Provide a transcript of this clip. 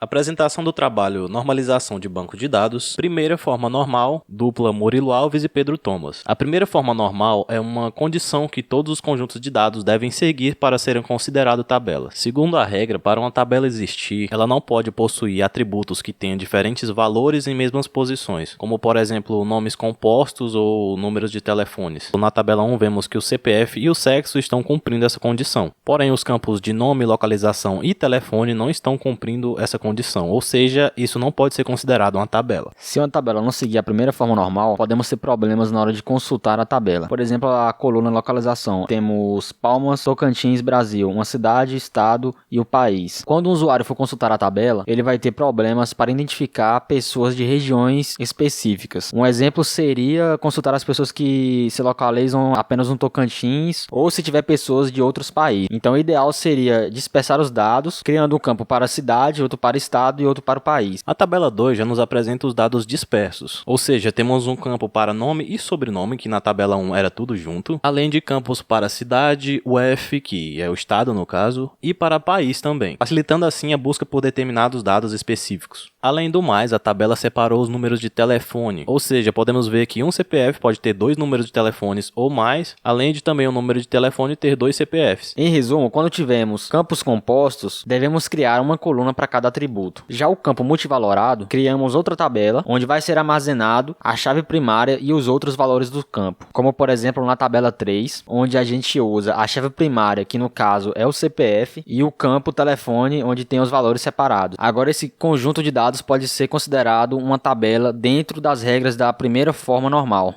Apresentação do trabalho Normalização de banco de dados. Primeira forma normal, dupla Murilo Alves e Pedro Thomas. A primeira forma normal é uma condição que todos os conjuntos de dados devem seguir para serem considerados tabelas. Segundo a regra, para uma tabela existir, ela não pode possuir atributos que tenham diferentes valores em mesmas posições, como por exemplo nomes compostos ou números de telefones. Na tabela 1 vemos que o CPF e o sexo estão cumprindo essa condição. Porém, os campos de nome, localização e telefone não estão cumprindo essa condição, ou seja, isso não pode ser considerado uma tabela. Se uma tabela não seguir a primeira forma normal, podemos ter problemas na hora de consultar a tabela. Por exemplo, a coluna localização. Temos Palmas, Tocantins, Brasil, uma cidade, estado e o país. Quando um usuário for consultar a tabela, ele vai ter problemas para identificar pessoas de regiões específicas. Um exemplo seria consultar as pessoas que se localizam apenas no Tocantins ou se tiver pessoas de outros países. Então, o ideal seria dispersar os dados, criando um campo para a cidade, outro para o estado e outro para o país. A tabela 2 já nos apresenta os dados dispersos, ou seja, temos um campo para nome e sobrenome, que na tabela 1 era tudo junto, além de campos para cidade, UF, que é o estado no caso, e para país também, facilitando assim a busca por determinados dados específicos. Além do mais, a tabela separou os números de telefone, ou seja, podemos ver que um CPF pode ter 2 números de telefones ou mais, além de também um número de telefone ter 2 CPFs. Em resumo, quando tivermos campos compostos, devemos criar uma coluna para cada atributo. Já o campo multivalorado, criamos outra tabela, onde vai ser armazenado a chave primária e os outros valores do campo, como por exemplo na tabela 3, onde a gente usa a chave primária, que no caso é o CPF, e o campo telefone, onde tem os valores separados. Agora esse conjunto de dados pode ser considerado uma tabela dentro das regras da primeira forma normal.